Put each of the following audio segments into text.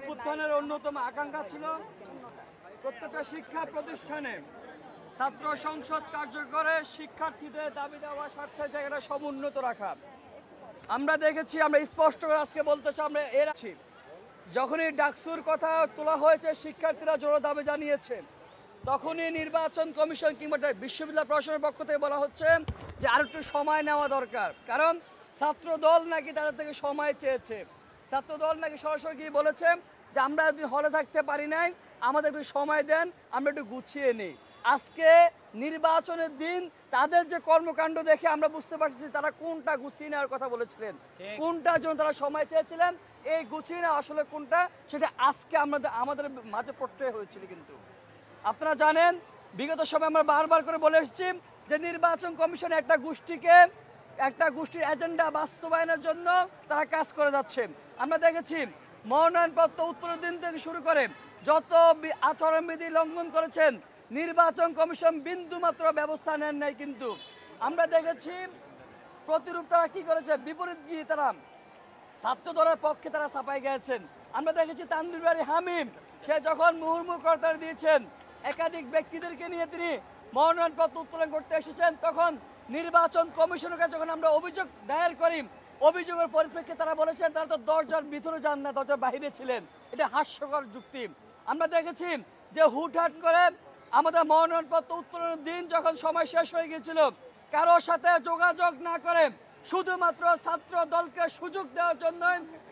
অভ্যুত্থানের অন্যতম আকাঙ্ক্ষা ছিল প্রত্যেকটা শিক্ষা প্রতিষ্ঠানে ছাত্র সংসদ কার্যকরে শিক্ষার্থীদের দাবি দেওয়া স্বার্থের জায়গাটা সমুন্নত রাখা। আমরা দেখেছি, আমরা স্পষ্ট করে আজকে বলতে চাই, আমরা এর আছি যখনই ডাকসুর কথা তোলা হয়েছে, শিক্ষার্থীরা জোর দাবি জানিয়েছে, তখনই নির্বাচন কমিশন কিংবা বিশ্ববিদ্যালয় প্রশাসনের পক্ষ থেকে বলা হচ্ছে যে আর একটু সময় নেওয়া দরকার। কারণ ছাত্র দল নাকি তাদের থেকে সময় চেয়েছে। ছাত্র দল নাকি সরাসরি গিয়ে বলেছে যে আমরা যদি হলে থাকতে পারি নাই, আমাদের একটু সময় দেন, আমরা একটু গুছিয়ে নিই। আজকে নির্বাচনের দিন তাদের যে কর্মকাণ্ড দেখে আমরা বুঝতে পারছি তারা কোনটা গুছিয়ে নেওয়ার কথা বলেছিলেন, কোনটার জন্য তারা সময় চেয়েছিলেন, এই গুছিয়ে নেওয়া আসলে কোনটা সেটা আজকে আমাদের মাঝে পড়তে হয়েছিল। কিন্তু আপনারা জানেন, বিগত সময় আমরা বারবার করে বলে এসেছি যে নির্বাচন কমিশন একটা গোষ্ঠীর এজেন্ডা বাস্তবায়নের জন্য তারা কাজ করে যাচ্ছে। আমরা দেখেছি মনোনয়নপত্র উত্তোলনের দিন থেকে শুরু করে যত আচরণবিধি লঙ্ঘন করেছেন, নির্বাচন কমিশন বিন্দু মাত্র ব্যবস্থা নেন নাই। কিন্তু আমরা দেখেছি প্রতিরূপ তারা কি করেছে, বিপরীত গিয়ে তারা ছাত্র দলের পক্ষে তারা ছাপাই গেছেন। আমরা দেখেছি তানভীর বারী হামিম, সে যখন মুহুর্মুহু করতার দিয়েছেন, একাধিক ব্যক্তিদেরকে নিয়ে তিনি মনোনয়নপত্র উত্তোলন করতে এসেছেন, তখন নির্বাচন কমিশনের কাছে যখন আমরা অভিযোগ দায়ের করি, অভিযোগের পরিপ্রেক্ষিতে তারা বলেছেন তারা তো দরজার ভিতরে যান না, দরজার বাইরে ছিলেন। এটা হাস্যকর যুক্তি। আমরা দেখেছি যে হুটহাট করে আমাদের মনোনয়নপত্র উত্তোলনের দিন যখন সময় শেষ হয়ে গিয়েছিল, কারোর সাথে যোগাযোগ না করে শুধুমাত্র ছাত্র দলকে সুযোগ দেওয়ার জন্য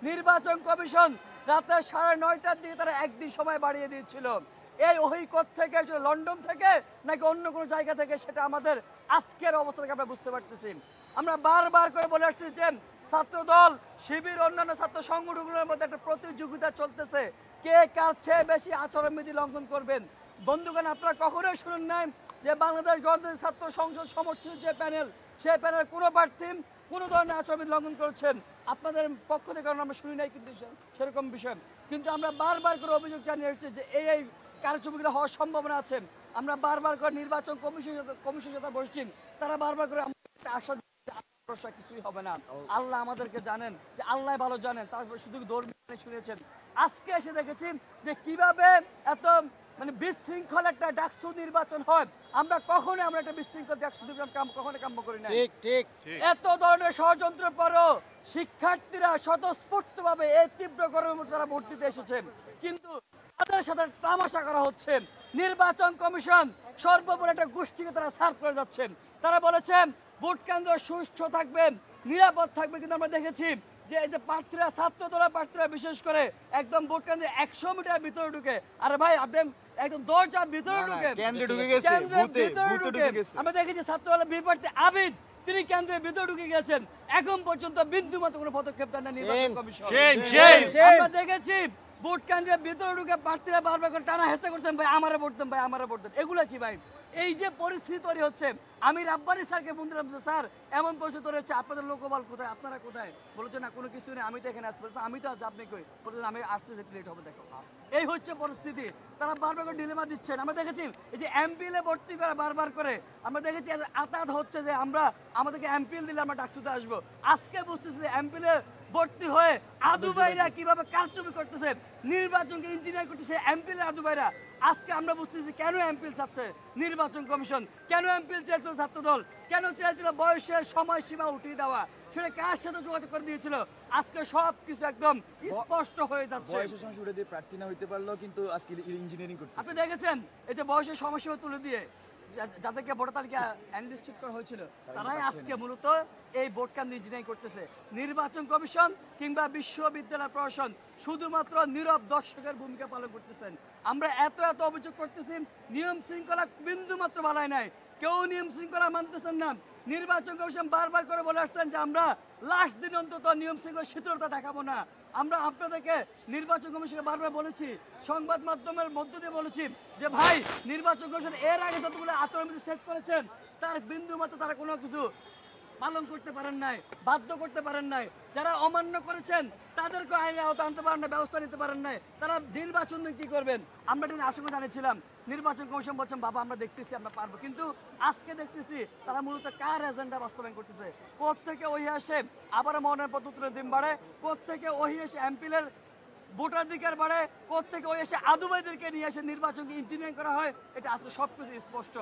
নির্বাচন কমিশন রাতে 9:30টার দিকে তারা একদিন সময় বাড়িয়ে দিয়েছিল। এই ওহিকত থেকে, লন্ডন থেকে নাকি অন্য কোনো জায়গা থেকে, সেটা আমাদের আজকের অবস্থা থেকে আমরা বুঝতে পারতেছি। আমরা বারবার করে বলে আসছি যে ছাত্র দল, শিবির, অন্যান্য ছাত্র সংগঠনগুলোর মধ্যে একটা প্রতিযোগিতা চলতেছে, কে কার চেয়ে বেশি আচরণবিধি লঙ্ঘন করবেন। বন্ধুগণ, আপনারা কখনোই শুনুন নাই যে বাংলাদেশ গণতান্ত্রিক ছাত্র সংসদ সমর্থিত যে প্যানেল, সেই প্যানেল কোনো প্রার্থী কোনো ধরনের আচরণবিধি লঙ্ঘন করেছেন আপনাদের পক্ষ থেকে, কারণ আমরা শুনি নাই কিন্তু সেরকম বিষয়। কিন্তু আমরা বারবার করে অভিযোগ জানিয়ে এসেছি যে এই কারচুপিগুলো হওয়ার সম্ভাবনা আছে। আমরা বারবার করে নির্বাচন কমিশন যেটা বসছি, তারা বারবার করে আশ্বাস কিছুই হবে না। আল্লাহ আমাদেরকে জানেন, যে আল্লাহ ভালো জানেন, তারপর শুধু ধর্মীয় শুনেছেন। আজকে এসে দেখেছি যে কিভাবে এত বিশৃঙ্খল একটা ডাকসু নির্বাচন হয়। আমরা একটা বিশৃঙ্খল ডাকসু নির্বাচন কখনো কাম্য করি না। ঠিক এত ধরনের ষড়যন্ত্রের পরও শিক্ষার্থীরা স্বতঃস্ফূর্তভাবে এই তীব্র গরমের মধ্যে তারা ভোট দিতে এসেছেন, কিন্তু তাদের সাথে তামাশা করা হচ্ছে। নির্বাচন কমিশন সর্বোপরি একটা গোষ্ঠীকে তারা সার্ভ করে যাচ্ছেন। তারা বলেছেন ভোট কেন্দ্র সুষ্ঠু থাকবেন, নিরাপদ থাকবে, কিন্তু আমরা দেখেছি যে এই যে প্রার্থীরা, ছাত্র দলের প্রার্থীরা বিশেষ করে একদম ভোট কেন্দ্রে 100 মিটার ভিতরে ঢুকে, আরে ভাই আপনি একদম দরজার ভিতরে ঢুকে আমরা দেখেছি ছাত্র দলের বিপরীতে আবিদ, তিনি কেন্দ্রের ভিতরে ঢুকে গেছেন। এখন পর্যন্ত বিন্দু মাত্র কোনো পদক্ষেপ দেন না নির্বাচন কমিশন। আমরা দেখেছি ভোট কেন্দ্রের ভিতরে ঢুকে প্রার্থীরা বারবার করে টানা হেঁচড়া করছেন, ভাই আমারে ভোট দেন, ভাই আমারে ভোট দেন। এগুলো কি ভাই? এই যে পরিস্থিতি তৈরি হচ্ছে, আমি রাব্বানি স্যারকে বলছিলাম যে স্যার এমন পরিস্থিতি তৈরি হচ্ছে, আপনাদের লোকবল কোথায়, আপনারা কোথায়? বলেছেন না কোনো কিছু নেই, আমি তো এখানে আসতে পারছি, আমি তো আছি, আপনি কই? বলছেন আমি আসতে লেট হবে। দেখো এই হচ্ছে পরিস্থিতি, তারা বারবার করে ডিলেমা দিচ্ছেন। আমরা দেখেছি এই যে এমপিএলে ভর্তি করে বারবার করে, আমরা দেখেছি আতাত হচ্ছে যে আমাদেরকে এমপিএল দিলে আমরা ডাকসুতে আসবো। আজকে বুঝতেছি যে এমপিএলে ভর্তি হয়ে আদু ভাইরা কিভাবে কারচুপি করতেছে, নির্বাচনকে ইঞ্জিনিয়ার করতেছে এমপিএল আদু ভাইরা। আজকে আমরা বুঝতেছি কেন এমপিএল চাচ্ছে নির্বাচন কমিশন, কেন এমপিএল চাইছিল ছাত্র দল, কেন চাইছিল বয়সের সময়সীমা উঠিয়ে দেওয়া, সেটা কার সাথে যোগাযোগ করে দিয়েছিল। আজকে সবকিছু একদম স্পষ্ট হয়ে যাচ্ছে। বয়সের সমস্যা উঠে দিয়ে প্রার্থী না হইতে পারলো, কিন্তু আজকে ইঞ্জিনিয়ারিং করতে আপনি দেখেছেন এই যে বয়সের সমস্যা তুলে দিয়ে যাদেরকে ভোটার তালিকা অ্যানলিস্টেড করা হয়েছিল, তারাই আজকে মূলত এই ভোট কেন্দ্র ইঞ্জিনিয়ারিং করতেছে। নির্বাচন কমিশন কিংবা বিশ্ববিদ্যালয় প্রশাসন শুধুমাত্র নীরব দর্শকের ভূমিকা পালন করতেছেন। আমরা এত অভিযোগ করতেছি, নিয়ম শৃঙ্খলা বিন্দু মাত্র বাড়ায় নাই, কেউ নিয়ম শৃঙ্খলা মানতেছেন না। নির্বাচন কমিশন বারবার করে বলে আসছেন যে আমরা লাস্ট দিন অন্তত নিয়ম শৃঙ্খলা শিথিলতা দেখাবো না। আমরা আপনাদেরকে নির্বাচন কমিশনকে বারবার বলেছি, সংবাদ মাধ্যমের মধ্য দিয়ে বলেছি যে ভাই নির্বাচন কমিশন এর আগে যতগুলো আচরণবিধি সেট করেছেন তার বিন্দু মাত্র তারা কোনো কিছু পালন করতে পারেন নাই, বাধ্য করতে পারেন নাই। যারা অমান্য করেছেন তাদেরকে আইনে আওতা আনতে পারেন না, ব্যবস্থা নিতে পারেন নাই। তারা নির্বাচন কি করবেন? আমরা এটা আশঙ্কা জানিয়েছিলাম। নির্বাচন কমিশন বলছেন বাবা আমরা দেখতেছি, আমরা পারবো, কিন্তু আজকে দেখতেছি তারা মূলত কার এজেন্ডা বাস্তবায়ন করতেছে। কোথেকে ওই আসে আবার মনোনয়নপত্র উত্তোলনের দিন বাড়ে, কোথেকে ওই এসে এমপিএলের ভোটাধিকার বাড়ে, কোত্থেকে ওই এসে আদুবাইদেরকে নিয়ে এসে নির্বাচনকে ইঞ্জিনিয়ারিং করা হয়, এটা আসলে সবকিছু স্পষ্ট।